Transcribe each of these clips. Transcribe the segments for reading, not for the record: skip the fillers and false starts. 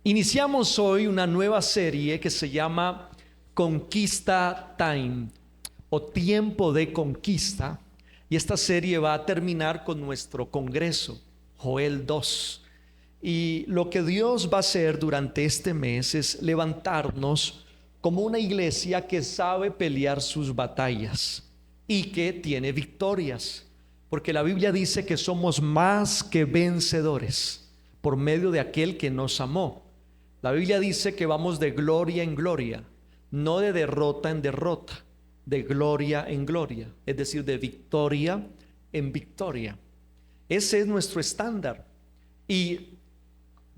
Iniciamos hoy una nueva serie que se llama Conquista Time o Tiempo de Conquista, y esta serie va a terminar con nuestro congreso, Joel 2. Y lo que Dios va a hacer durante este mes es levantarnos como una iglesia que sabe pelear sus batallas y que tiene victorias, porque la Biblia dice que somos más que vencedores por medio de aquel que nos amó. La Biblia dice que vamos de gloria en gloria, no de derrota en derrota, de gloria en gloria, es decir, de victoria en victoria. Ese es nuestro estándar. Y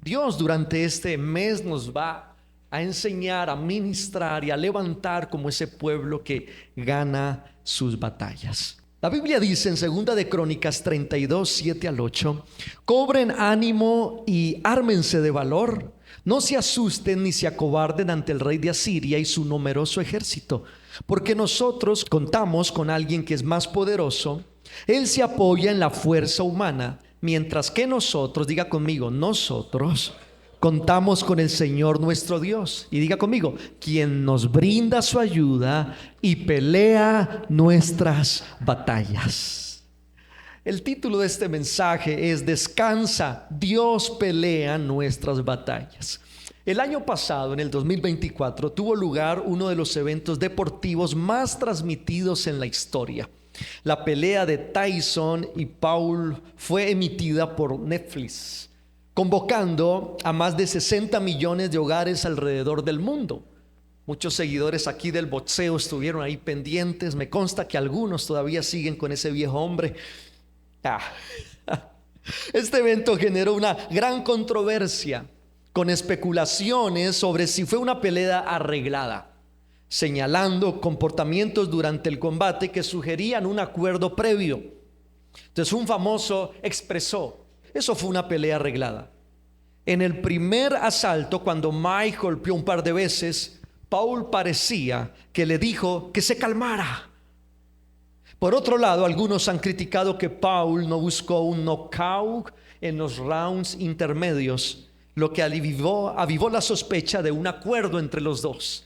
Dios durante este mes nos va a enseñar, a ministrar y a levantar como ese pueblo que gana sus batallas. La Biblia dice en 2 de Crónicas 32, 7 al 8: cobren ánimo y ármense de valor. No se asusten ni se acobarden ante el rey de Asiria y su numeroso ejército, porque nosotros contamos con alguien que es más poderoso. Él se apoya en la fuerza humana, mientras que nosotros, diga conmigo, nosotros contamos con el Señor nuestro Dios. Y diga conmigo, quien nos brinda su ayuda y pelea nuestras batallas. El título de este mensaje es Descansa, Dios pelea nuestras batallas. El año pasado, en el 2024, tuvo lugar uno de los eventos deportivos más transmitidos en la historia. La pelea de Tyson y Paul fue emitida por Netflix, convocando a más de 60 millones de hogares alrededor del mundo. Muchos seguidores aquí del boxeo estuvieron ahí pendientes. Me consta que algunos todavía siguen con ese viejo hombre. Este evento generó una gran controversia, con especulaciones sobre si fue una pelea arreglada, señalando comportamientos durante el combate que sugerían un acuerdo previo. Entonces un famoso expresó: eso fue una pelea arreglada. En el primer asalto, cuando Mike golpeó un par de veces, Paul parecía que le dijo que se calmara. Por otro lado, algunos han criticado que Paul no buscó un knockout en los rounds intermedios, lo que avivó la sospecha de un acuerdo entre los dos.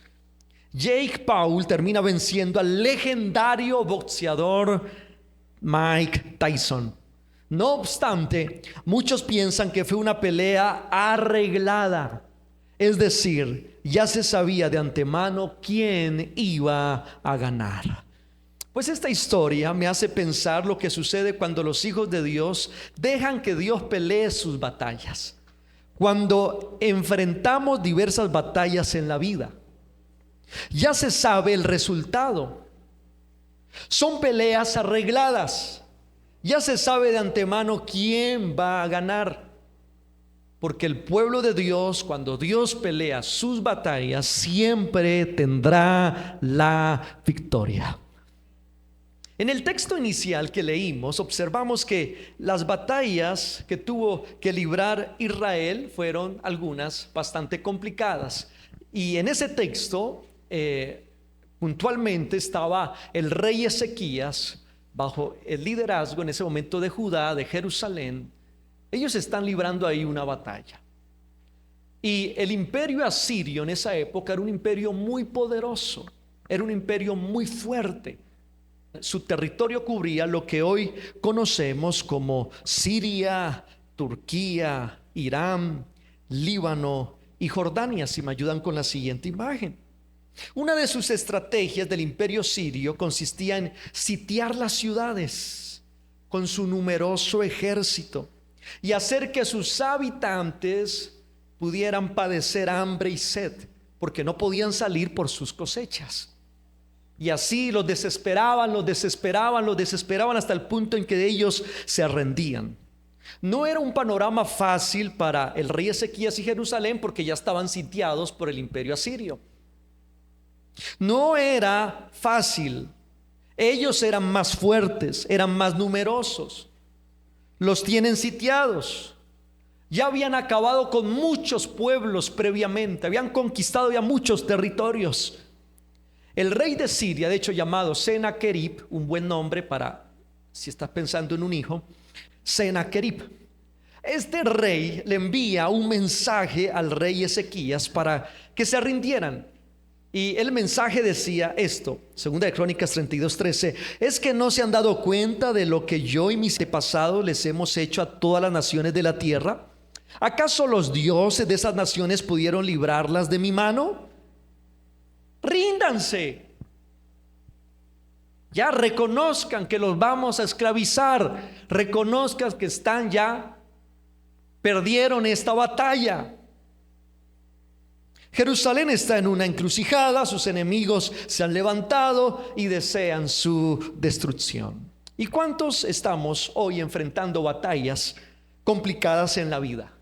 Jake Paul termina venciendo al legendario boxeador Mike Tyson. No obstante, muchos piensan que fue una pelea arreglada, es decir, ya se sabía de antemano quién iba a ganar. Pues esta historia me hace pensar lo que sucede cuando los hijos de Dios dejan que Dios pelee sus batallas. Cuando enfrentamos diversas batallas en la vida, ya se sabe el resultado. Son peleas arregladas. Ya se sabe de antemano quién va a ganar. Porque el pueblo de Dios, cuando Dios pelea sus batallas, siempre tendrá la victoria. En el texto inicial que leímos, observamos que las batallas que tuvo que librar Israel fueron algunas bastante complicadas. Y en ese texto, puntualmente estaba el rey Ezequías bajo el liderazgo en ese momento de Judá, de Jerusalén. Ellos están librando ahí una batalla. Y el imperio asirio en esa época era un imperio muy poderoso, era un imperio muy fuerte. Su territorio cubría lo que hoy conocemos como Siria, Turquía, Irán, Líbano y Jordania. Si me ayudan con la siguiente imagen. Una de sus estrategias del imperio sirio consistía en sitiar las ciudades con su numeroso ejército y hacer que sus habitantes pudieran padecer hambre y sed, porque no podían salir por sus cosechas. Y así los desesperaban hasta el punto en que ellos se rendían. No era un panorama fácil para el rey Ezequías y Jerusalén, porque ya estaban sitiados por el imperio asirio. No era fácil. Ellos eran más fuertes, eran más numerosos. Los tienen sitiados. Ya habían acabado con muchos pueblos previamente, habían conquistado ya muchos territorios. El rey de Siria, de hecho llamado Sennacherib, un buen nombre para si estás pensando en un hijo, Sennacherib. Este rey le envía un mensaje al rey Ezequías para que se rindieran. Y el mensaje decía esto, Segunda de Crónicas 32:13, es que no se han dado cuenta de lo que yo y mis antepasados les hemos hecho a todas las naciones de la tierra. ¿Acaso los dioses de esas naciones pudieron librarlas de mi mano? Ríndanse. Ya reconozcan que los vamos a esclavizar. Reconozcan que perdieron esta batalla. Jerusalén está en una encrucijada, sus enemigos se han levantado y desean su destrucción. ¿Y cuántos estamos hoy enfrentando batallas complicadas en la vida?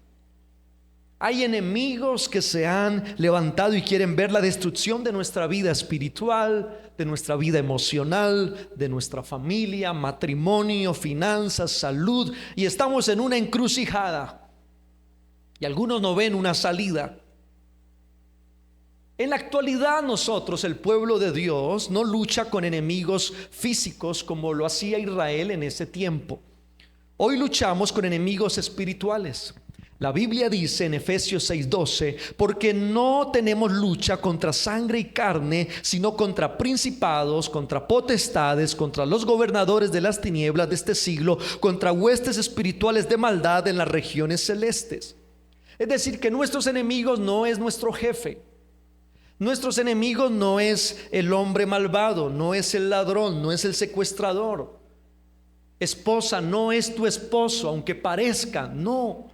Hay enemigos que se han levantado y quieren ver la destrucción de nuestra vida espiritual, de nuestra vida emocional, de nuestra familia, matrimonio, finanzas, salud, y estamos en una encrucijada. Y algunos no ven una salida. En la actualidad nosotros, el pueblo de Dios, no lucha con enemigos físicos como lo hacía Israel en ese tiempo. Hoy luchamos con enemigos espirituales. La Biblia dice en Efesios 6:12, porque no tenemos lucha contra sangre y carne, sino contra principados, contra potestades, contra los gobernadores de las tinieblas de este siglo, contra huestes espirituales de maldad en las regiones celestes. Es decir, que nuestros enemigos no es nuestro jefe. Nuestros enemigos no es el hombre malvado, no es el ladrón, no es el secuestrador. Esposa, no es tu esposo, aunque parezca, no.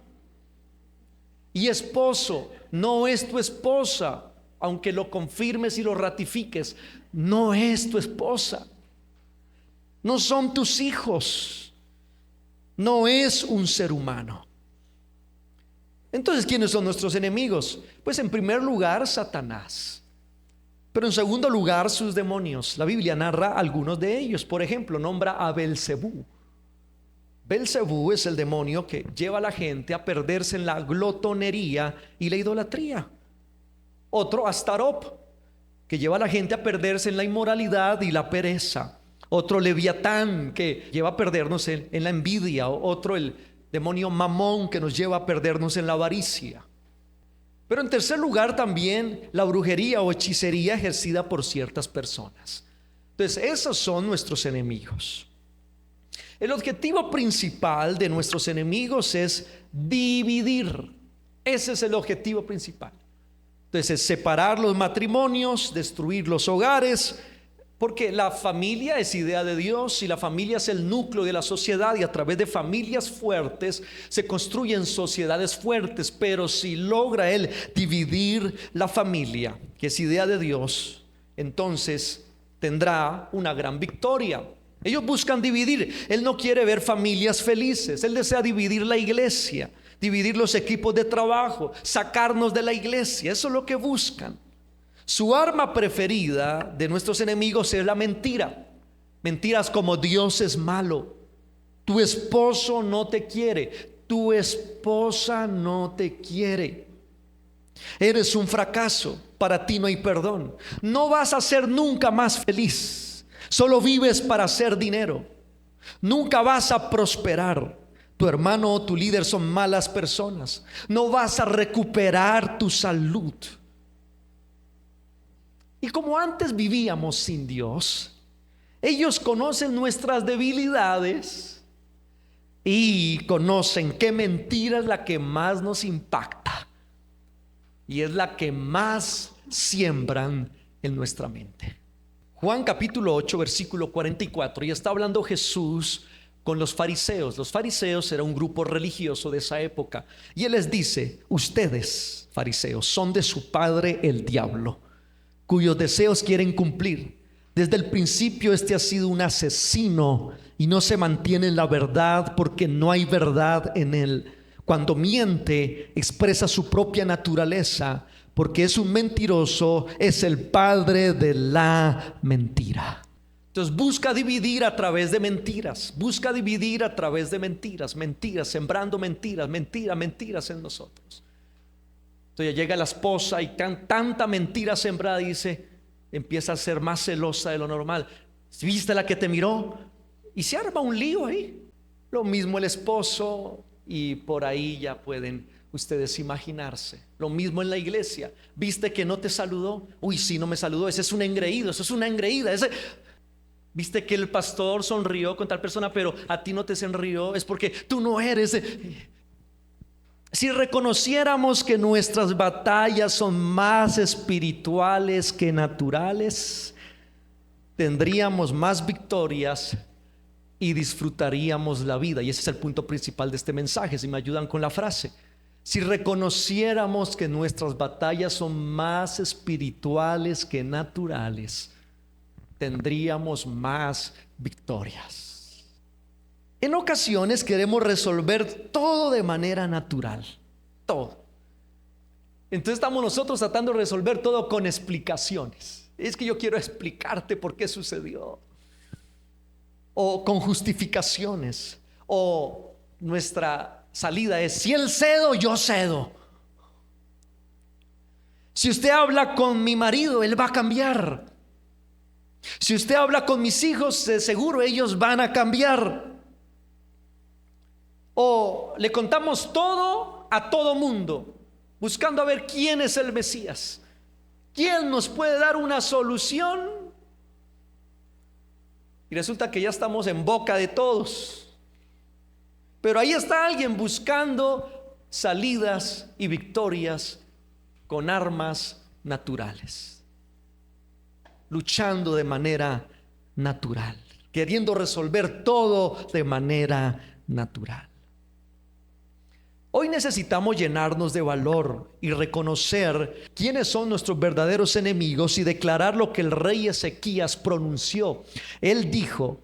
Y esposo, no es tu esposa, aunque lo confirmes y lo ratifiques, no es tu esposa. No son tus hijos, no es un ser humano. Entonces, ¿quiénes son nuestros enemigos? Pues en primer lugar, Satanás. Pero en segundo lugar, sus demonios. La Biblia narra algunos de ellos. Por ejemplo, nombra a Belcebú. Belcebú es el demonio que lleva a la gente a perderse en la glotonería y la idolatría. Otro, Astarot, que lleva a la gente a perderse en la inmoralidad y la pereza. Otro, Leviatán, que lleva a perdernos en la envidia. Otro, el demonio Mamón, que nos lleva a perdernos en la avaricia. Pero en tercer lugar también la brujería o hechicería ejercida por ciertas personas. Entonces esos son nuestros enemigos. El objetivo principal de nuestros enemigos es dividir. Ese es el objetivo principal. Entonces es separar los matrimonios, destruir los hogares, porque la familia es idea de Dios y la familia es el núcleo de la sociedad, y a través de familias fuertes se construyen sociedades fuertes. Pero si logra Él dividir la familia, que es idea de Dios, entonces tendrá una gran victoria. Ellos buscan dividir. Él no quiere ver familias felices. Él desea dividir la iglesia, dividir los equipos de trabajo, sacarnos de la iglesia. Eso es lo que buscan. Su arma preferida de nuestros enemigos es la mentira. Mentiras como Dios es malo, tu esposo no te quiere, tu esposa no te quiere, eres un fracaso, para ti no hay perdón, no vas a ser nunca más feliz, solo vives para hacer dinero, nunca vas a prosperar, tu hermano o tu líder son malas personas, no vas a recuperar tu salud. Y como antes vivíamos sin Dios, ellos conocen nuestras debilidades y conocen qué mentira es la que más nos impacta y es la que más siembran en nuestra mente. Juan capítulo 8 versículo 44, y está hablando Jesús con los fariseos. Los fariseos era un grupo religioso de esa época, y Él les dice: ustedes, fariseos, son de su padre el diablo, cuyos deseos quieren cumplir. Desde el principio este ha sido un asesino y no se mantiene en la verdad, porque no hay verdad en él. Cuando miente, expresa su propia naturaleza, porque es un mentiroso, es el padre de la mentira. Entonces busca dividir a través de mentiras, busca dividir a través de mentiras, mentiras, sembrando mentiras, mentiras en nosotros. Entonces llega la esposa y tanta mentira sembrada, dice: empieza a ser más celosa de lo normal. ¿Viste la que te miró? Y se arma un lío ahí. Lo mismo el esposo, y por ahí ya pueden ustedes imaginarse. Lo mismo en la iglesia. ¿Viste que no te saludó? Uy, sí, no me saludó. Ese es un engreído, eso es una engreída. ¿Viste que el pastor sonrió con tal persona, pero a ti no te sonrió? Es porque tú no eres. Si reconociéramos que nuestras batallas son más espirituales que naturales, tendríamos más victorias y disfrutaríamos la vida. Y ese es el punto principal de este mensaje, si me ayudan con la frase. Si reconociéramos que nuestras batallas son más espirituales que naturales, tendríamos más victorias. En ocasiones queremos resolver todo de manera natural, todo. Entonces estamos nosotros tratando de resolver todo con explicaciones. Es que yo quiero explicarte por qué sucedió. O con justificaciones. O nuestra salida es: si él cedo, yo cedo. Si usted habla con mi marido, él va a cambiar. Si usted habla con mis hijos, de seguro ellos van a cambiar. O le contamos todo a todo mundo, buscando a ver quién es el Mesías, quién nos puede dar una solución. Y resulta que ya estamos en boca de todos. Pero ahí está alguien buscando salidas y victorias con armas naturales, luchando de manera natural, queriendo resolver todo de manera natural. Hoy necesitamos llenarnos de valor y reconocer quiénes son nuestros verdaderos enemigos y declarar lo que el rey Ezequías pronunció. Él dijo: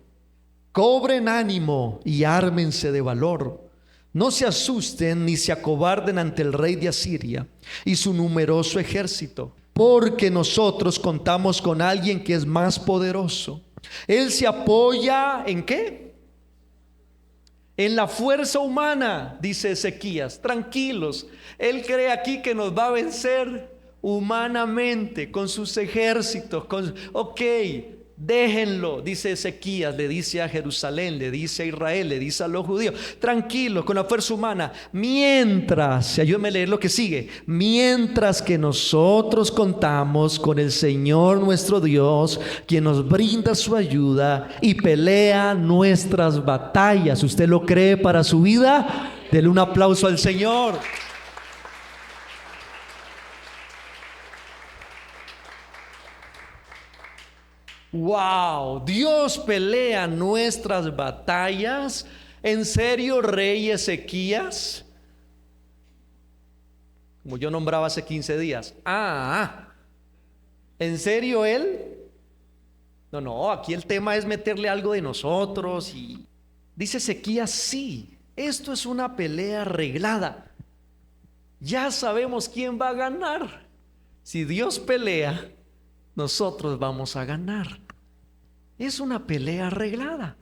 cobren ánimo y ármense de valor. No se asusten ni se acobarden ante el rey de Asiria y su numeroso ejército, porque nosotros contamos con alguien que es más poderoso. Él se apoya ¿en qué? En la fuerza humana, dice Ezequías. Tranquilos, él cree aquí que nos va a vencer humanamente, con sus ejércitos. Ok, déjenlo, dice Ezequías, le dice a Jerusalén, le dice a Israel, le dice a los judíos: tranquilos, con la fuerza humana. Mientras, ayúdenme a leer lo que sigue: mientras que nosotros contamos con el Señor nuestro Dios, quien nos brinda su ayuda y pelea nuestras batallas. ¿Usted lo cree para su vida? Denle un aplauso al Señor. Wow, Dios pelea nuestras batallas. ¿En serio, rey Ezequías? Como yo nombraba hace 15 días. ¿En serio él? No, aquí el tema es meterle algo de nosotros. Y dice Ezequías: sí, esto es una pelea arreglada. Ya sabemos quién va a ganar. Si Dios pelea, nosotros vamos a ganar. Es una pelea arreglada.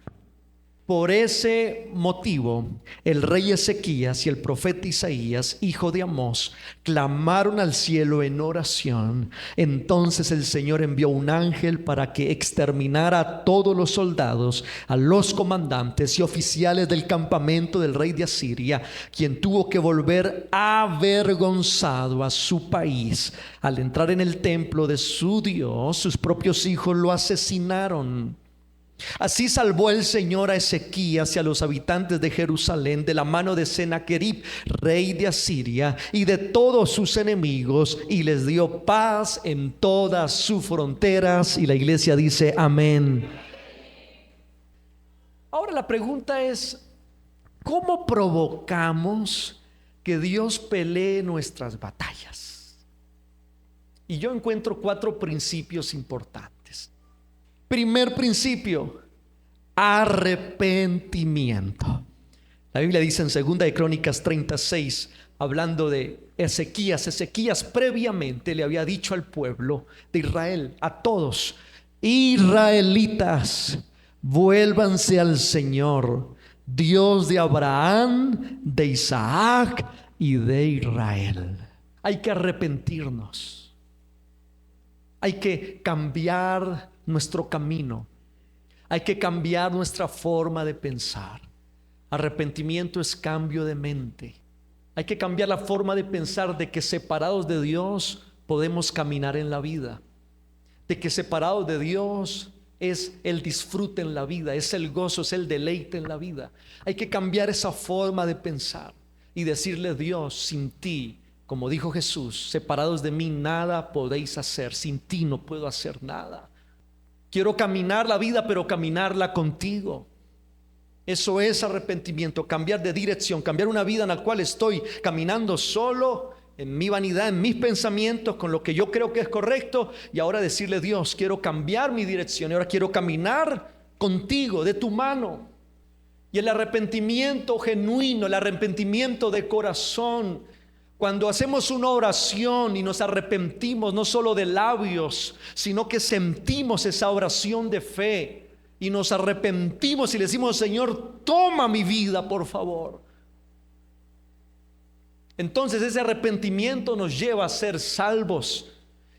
Por ese motivo, el rey Ezequías y el profeta Isaías, hijo de Amós, clamaron al cielo en oración. Entonces el Señor envió un ángel para que exterminara a todos los soldados, a los comandantes y oficiales del campamento del rey de Asiria, quien tuvo que volver avergonzado a su país. Al entrar en el templo de su Dios, sus propios hijos lo asesinaron. Así salvó el Señor a Ezequías y a los habitantes de Jerusalén de la mano de Sennacherib, rey de Asiria, y de todos sus enemigos, y les dio paz en todas sus fronteras. Y la iglesia dice amén. Ahora la pregunta es: ¿cómo provocamos que Dios pelee nuestras batallas? Y yo encuentro 4 principios importantes. Primer principio: arrepentimiento. La Biblia dice en 2 de Crónicas 36, hablando de Ezequías previamente le había dicho al pueblo de Israel, a todos: israelitas, vuélvanse al Señor, Dios de Abraham, de Isaac y de Israel. Hay que arrepentirnos. Hay que cambiar nuestro camino. Hay que cambiar nuestra forma de pensar. Arrepentimiento es cambio de mente. Hay que cambiar la forma de pensar de que separados de Dios podemos caminar en la vida. De que separados de Dios es el disfrute en la vida, es el gozo, es el deleite en la vida. Hay que cambiar esa forma de pensar y decirle: Dios, sin ti, como dijo Jesús, separados de mí nada podéis hacer. Sin ti no puedo hacer nada. Quiero caminar la vida, pero caminarla contigo. Eso es arrepentimiento, cambiar de dirección, cambiar una vida en la cual estoy caminando solo, en mi vanidad, en mis pensamientos, con lo que yo creo que es correcto, y ahora decirle: Dios, quiero cambiar mi dirección, y ahora quiero caminar contigo, de tu mano. Y el arrepentimiento genuino, el arrepentimiento de corazón, cuando hacemos una oración y nos arrepentimos, no solo de labios, sino que sentimos esa oración de fe y nos arrepentimos y le decimos: Señor, toma mi vida, por favor. Entonces ese arrepentimiento nos lleva a ser salvos.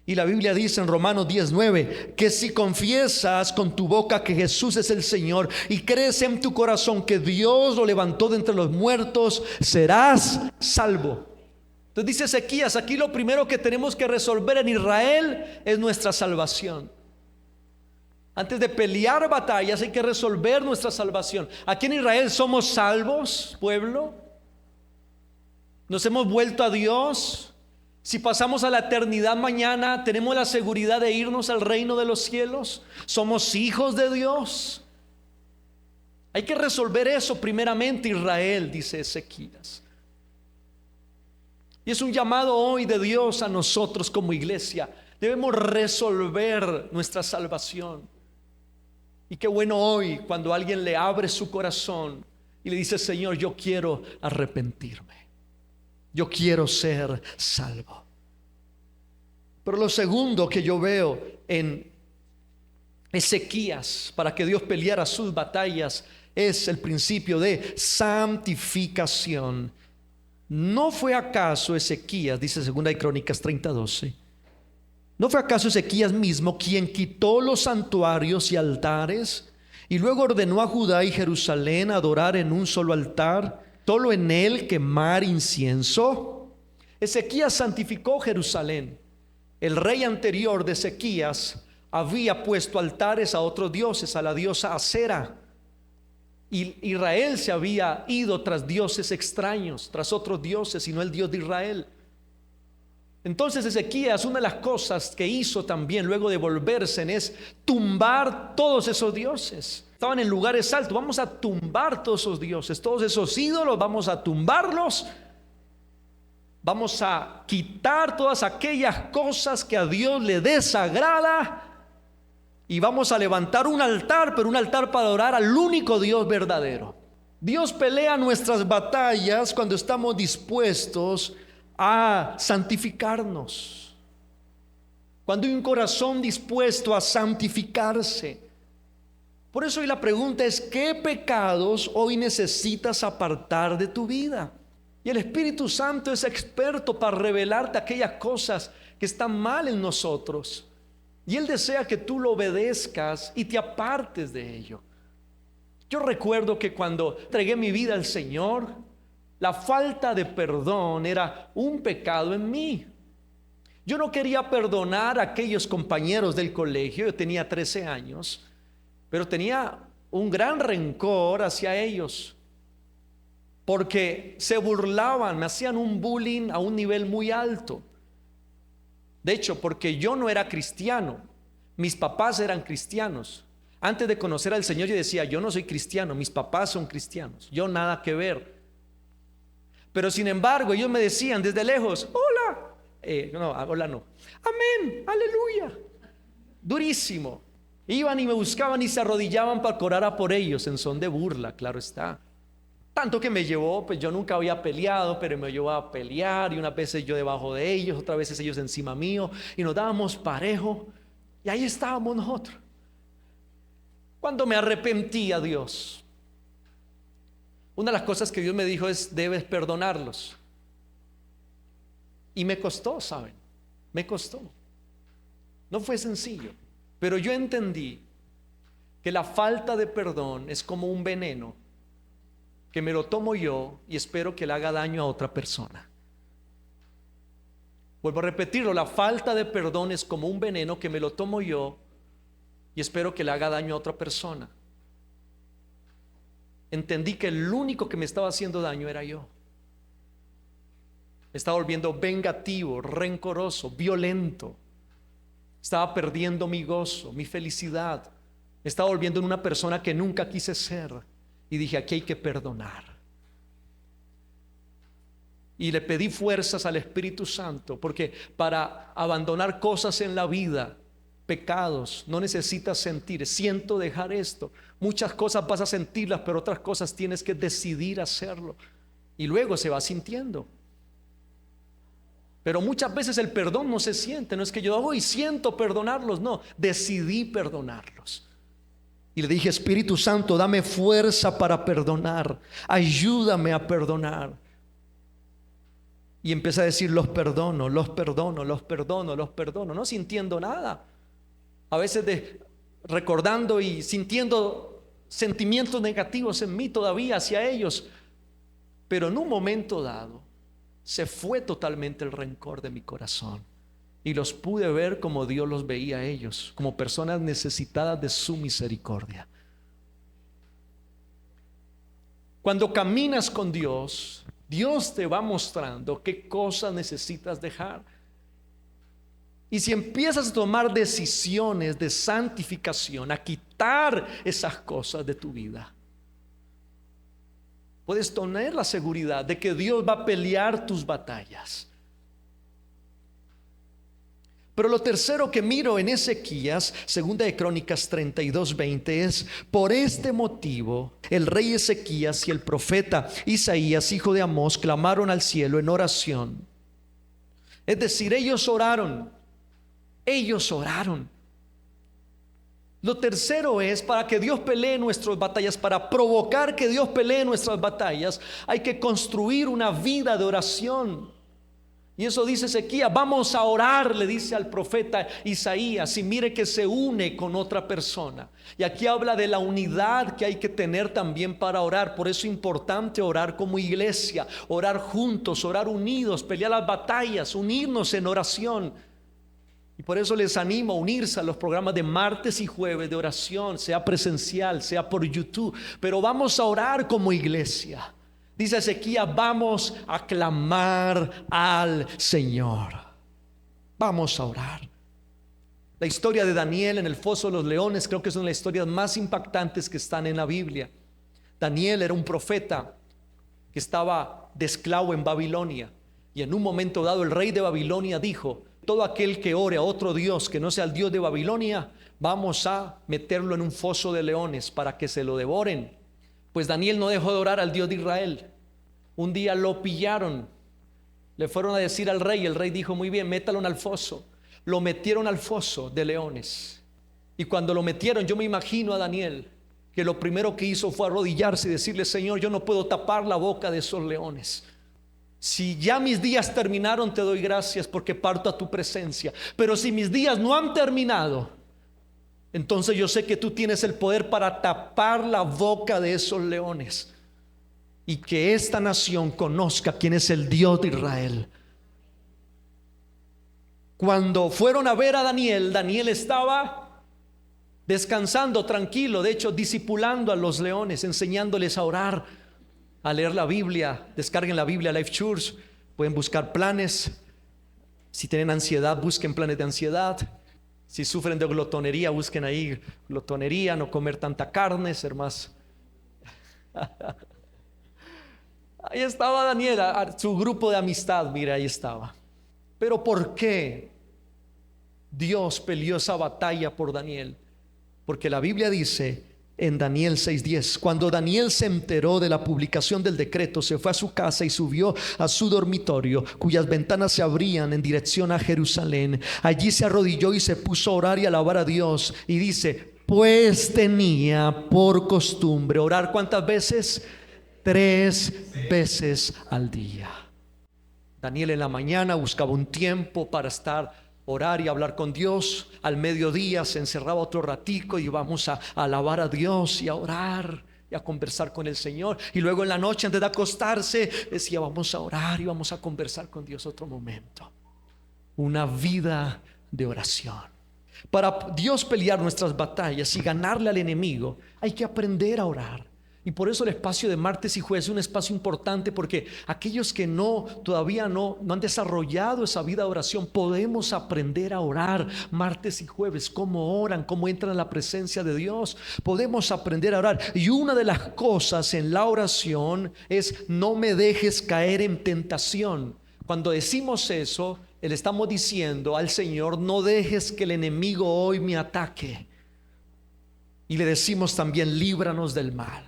Y la Biblia dice en Romanos 10:9 que si confiesas con tu boca que Jesús es el Señor y crees en tu corazón que Dios lo levantó de entre los muertos, serás salvo. Entonces dice Ezequías, aquí lo primero que tenemos que resolver en Israel es nuestra salvación. Antes de pelear batallas hay que resolver nuestra salvación. Aquí en Israel somos salvos, pueblo. Nos hemos vuelto a Dios. Si pasamos a la eternidad mañana, tenemos la seguridad de irnos al reino de los cielos. Somos hijos de Dios. Hay que resolver eso primeramente, Israel, dice Ezequías. Y es un llamado hoy de Dios a nosotros como iglesia. Debemos resolver nuestra salvación. Y qué bueno hoy cuando alguien le abre su corazón y le dice: Señor, yo quiero arrepentirme. Yo quiero ser salvo. Pero lo segundo que yo veo en Ezequías para que Dios peleara sus batallas es el principio de santificación. ¿No fue acaso Ezequías, dice 2 de Crónicas 30:12, no fue acaso Ezequías mismo quien quitó los santuarios y altares y luego ordenó a Judá y Jerusalén adorar en un solo altar, solo en él quemar incienso? Ezequías santificó Jerusalén. El rey anterior de Ezequías había puesto altares a otros dioses, a la diosa Acera. Y Israel se había ido tras dioses extraños, tras otros dioses y no el Dios de Israel. Entonces Ezequías, una de las cosas que hizo también luego de volverse es tumbar todos esos dioses. Estaban en lugares altos. Vamos a tumbar todos esos dioses, todos esos ídolos, vamos a tumbarlos. Vamos a quitar todas aquellas cosas que a Dios le desagrada y vamos a levantar un altar, pero un altar para adorar al único Dios verdadero. Dios pelea nuestras batallas cuando estamos dispuestos a santificarnos, cuando hay un corazón dispuesto a santificarse. Por eso hoy la pregunta es: ¿qué pecados hoy necesitas apartar de tu vida? Y el Espíritu Santo es experto para revelarte aquellas cosas que están mal en nosotros. Y Él desea que tú lo obedezcas y te apartes de ello. Yo recuerdo que cuando entregué mi vida al Señor, la falta de perdón era un pecado en mí. Yo no quería perdonar a aquellos compañeros del colegio. Yo tenía 13 años, pero tenía un gran rencor hacia ellos, porque se burlaban, me hacían un bullying a un nivel muy alto. De hecho, porque yo no era cristiano, mis papás eran cristianos. Antes de conocer al Señor yo decía: yo no soy cristiano, mis papás son cristianos, yo nada que ver. Pero sin embargo ellos me decían desde lejos: hola, hola no, amén, aleluya. Durísimo. Iban y me buscaban y se arrodillaban para que orara por ellos en son de burla, claro está. Tanto que me llevó, pues yo nunca había peleado, pero me llevó a pelear, y unas veces yo debajo de ellos, otras veces ellos encima mío, y nos dábamos parejo, y ahí estábamos nosotros. Cuando me arrepentí a Dios, una de las cosas que Dios me dijo es: debes perdonarlos. Y me costó, ¿saben? Me costó. No fue sencillo, pero yo entendí que la falta de perdón es como un veneno que me lo tomo yo y espero que le haga daño a otra persona. Vuelvo a repetirlo, la falta de perdón es como un veneno que me lo tomo yo y espero que le haga daño a otra persona. Entendí que el único que me estaba haciendo daño era yo. Me estaba volviendo vengativo, rencoroso, violento. Estaba perdiendo mi gozo, mi felicidad. Me estaba volviendo en una persona que nunca quise ser. Y dije, aquí hay que perdonar. Y le pedí fuerzas al Espíritu Santo, porque para abandonar cosas en la vida, pecados, no necesitas sentir, siento dejar esto. Muchas cosas vas a sentirlas, pero otras cosas tienes que decidir hacerlo. Y luego se va sintiendo. Pero muchas veces el perdón no se siente. No es que yo hago y siento perdonarlos, no, decidí perdonarlos. Y le dije, Espíritu Santo, dame fuerza para perdonar, ayúdame a perdonar. Y empecé a decir, los perdono, los perdono, los perdono, los perdono, no sintiendo nada. A veces recordando y sintiendo sentimientos negativos en mí todavía hacia ellos. Pero en un momento dado se fue totalmente el rencor de mi corazón. Y los pude ver como Dios los veía a ellos, como personas necesitadas de su misericordia. Cuando caminas con Dios, Dios te va mostrando qué cosas necesitas dejar. Y si empiezas a tomar decisiones de santificación, a quitar esas cosas de tu vida, puedes tener la seguridad de que Dios va a pelear tus batallas. Pero lo tercero que miro en Ezequías, segunda de Crónicas 32:20, es: por este motivo el rey Ezequías y el profeta Isaías, hijo de Amós, clamaron al cielo en oración. Es decir, ellos oraron. Lo tercero es, para que Dios pelee nuestras batallas, para provocar que Dios pelee nuestras batallas, hay que construir una vida de oración. Y eso dice Ezequías, vamos a orar, le dice al profeta Isaías, y mire que se une con otra persona. Y aquí habla de la unidad que hay que tener también para orar. Por eso es importante orar como iglesia, orar juntos, orar unidos, pelear las batallas, unirnos en oración. Y por eso les animo a unirse a los programas de martes y jueves de oración, sea presencial, sea por YouTube. Pero vamos a orar como iglesia. Dice Ezequías, vamos a clamar al Señor. Vamos a orar. La historia de Daniel en el foso de los leones creo que es una de las historias más impactantes que están en la Biblia. Daniel era un profeta que estaba de esclavo en Babilonia. Y en un momento dado el rey de Babilonia dijo: todo aquel que ore a otro Dios que no sea el Dios de Babilonia, vamos a meterlo en un foso de leones para que se lo devoren. Pues Daniel no dejó de orar al Dios de Israel. Un día lo pillaron, le fueron a decir al rey, el rey dijo: muy bien, métalo al foso. Lo metieron al foso de leones. Y cuando lo metieron, yo me imagino a Daniel, que lo primero que hizo fue arrodillarse y decirle: Señor, yo no puedo tapar la boca de esos leones. Si ya mis días terminaron, te doy gracias porque parto a tu presencia. Pero si mis días no han terminado, entonces yo sé que tú tienes el poder para tapar la boca de esos leones, y que esta nación conozca quién es el Dios de Israel. Cuando fueron a ver a Daniel, Daniel estaba descansando, tranquilo, de hecho discipulando a los leones, enseñándoles a orar, a leer la Biblia. Descarguen la Biblia Life Church, pueden buscar planes. Si tienen ansiedad, busquen planes de ansiedad. Si sufren de glotonería, busquen ahí glotonería, no comer tanta carne, ser más. Ahí estaba Daniel, su grupo de amistad, mira, ahí estaba. Pero ¿por qué Dios peleó esa batalla por Daniel? Porque la Biblia dice en Daniel 6:10, cuando Daniel se enteró de la publicación del decreto, se fue a su casa y subió a su dormitorio, cuyas ventanas se abrían en dirección a Jerusalén. Allí se arrodilló y se puso a orar y a alabar a Dios. Y dice: pues tenía por costumbre orar, ¿cuántas veces? 3 veces al día. Daniel en la mañana buscaba un tiempo para estar orar y hablar con Dios. Al mediodía se encerraba otro ratico y vamos a alabar a Dios y a orar y a conversar con el Señor. Y luego en la noche, antes de acostarse, decía: vamos a orar y vamos a conversar con Dios otro momento. Una vida de oración. Para Dios pelear nuestras batallas y ganarle al enemigo, hay que aprender a orar. Y por eso el espacio de martes y jueves es un espacio importante, porque aquellos que todavía no han desarrollado esa vida de oración, podemos aprender a orar martes y jueves. Cómo oran, cómo entran en la presencia de Dios. Podemos aprender a orar. Y una de las cosas en la oración es: no me dejes caer en tentación. Cuando decimos eso, le estamos diciendo al Señor: no dejes que el enemigo hoy me ataque. Y le decimos también: líbranos del mal.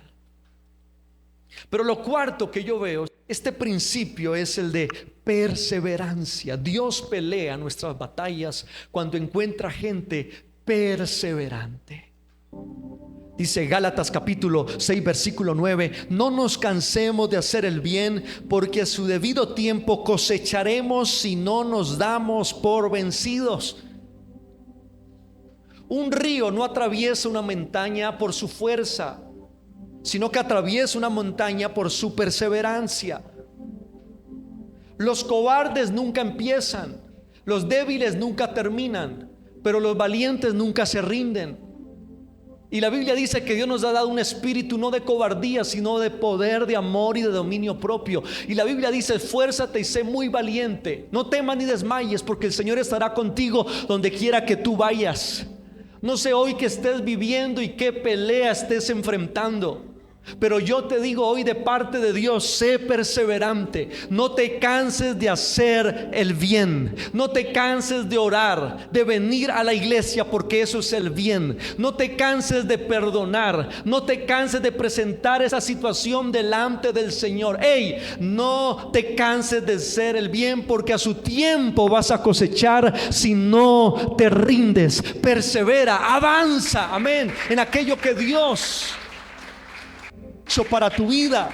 Pero lo cuarto que yo veo, este principio es el de perseverancia. Dios pelea nuestras batallas cuando encuentra gente perseverante. Dice Gálatas capítulo 6 versículo 9: no nos cansemos de hacer el bien, porque a su debido tiempo cosecharemos si no nos damos por vencidos. Un río no atraviesa una montaña por su fuerza, sino que atraviesa una montaña por su perseverancia. Los cobardes nunca empiezan, los débiles nunca terminan, pero los valientes nunca se rinden. Y la Biblia dice que Dios nos ha dado un espíritu no de cobardía, sino de poder, de amor y de dominio propio. Y la Biblia dice: esfuérzate y sé muy valiente, no temas ni desmayes, porque el Señor estará contigo donde quiera que tú vayas. No sé hoy qué estés viviendo y qué pelea estés enfrentando, pero yo te digo hoy de parte de Dios: sé perseverante. No te canses de hacer el bien. No te canses de orar, de venir a la iglesia, porque eso es el bien. No te canses de perdonar. No te canses de presentar esa situación delante del Señor. No te canses de hacer el bien, porque a su tiempo vas a cosechar si no te rindes. Persevera, avanza, amén, en aquello que Dios para tu vida.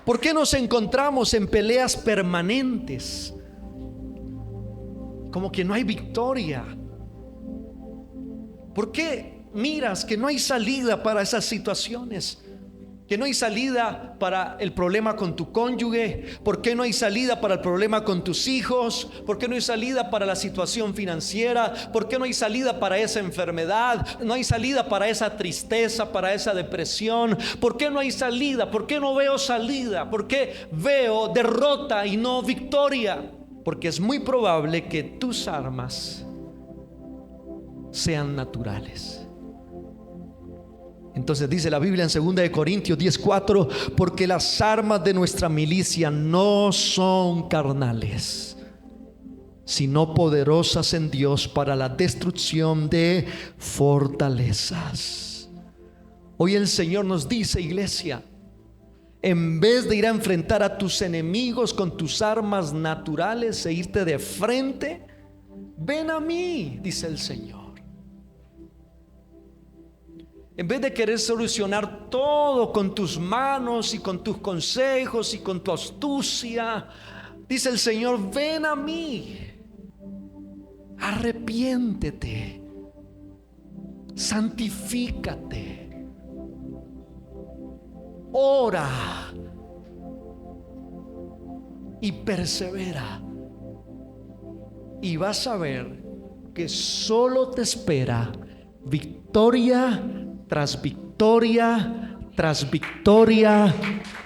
¿Por qué nos encontramos en peleas permanentes? Como que no hay victoria. ¿Por qué miras que no hay salida para esas situaciones? Que no hay salida para el problema con tu cónyuge. ¿Por qué no hay salida para el problema con tus hijos? ¿Por qué no hay salida para la situación financiera? ¿Por qué no hay salida para esa enfermedad? ¿No hay salida para esa tristeza, para esa depresión? ¿Por qué no hay salida? ¿Por qué no veo salida? ¿Por qué veo derrota y no victoria? Porque es muy probable que tus armas sean naturales. Entonces dice la Biblia en 2 Corintios 10:4: porque las armas de nuestra milicia no son carnales, sino poderosas en Dios para la destrucción de fortalezas. Hoy el Señor nos dice: iglesia, en vez de ir a enfrentar a tus enemigos con tus armas naturales e irte de frente, ven a mí, dice el Señor. En vez de querer solucionar todo con tus manos y con tus consejos y con tu astucia, dice el Señor: ven a mí, arrepiéntete, santifícate, ora y persevera, y vas a ver que solo te espera victoria tras victoria, tras victoria,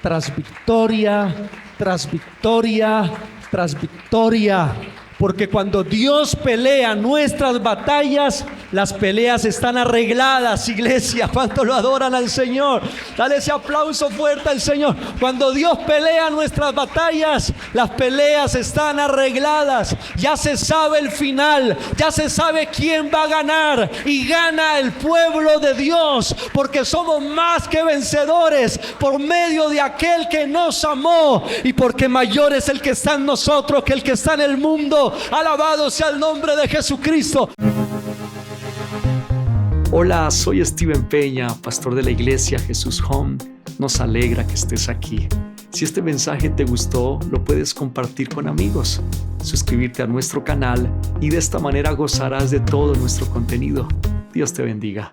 tras victoria, tras victoria, tras victoria. Porque cuando Dios pelea nuestras batallas, las peleas están arregladas, iglesia. ¿Cuánto lo adoran al Señor? Dale ese aplauso fuerte al Señor. Cuando Dios pelea nuestras batallas, las peleas están arregladas. Ya se sabe el final, ya se sabe quién va a ganar, y gana el pueblo de Dios, porque somos más que vencedores por medio de aquel que nos amó, y porque mayor es el que está en nosotros que el que está en el mundo. Alabado sea el nombre de Jesucristo. Hola, soy Steven Peña, pastor de la iglesia Jesús Home. Nos alegra que estés aquí. Si este mensaje te gustó, lo puedes compartir con amigos, suscribirte a nuestro canal y de esta manera gozarás de todo nuestro contenido. Dios te bendiga.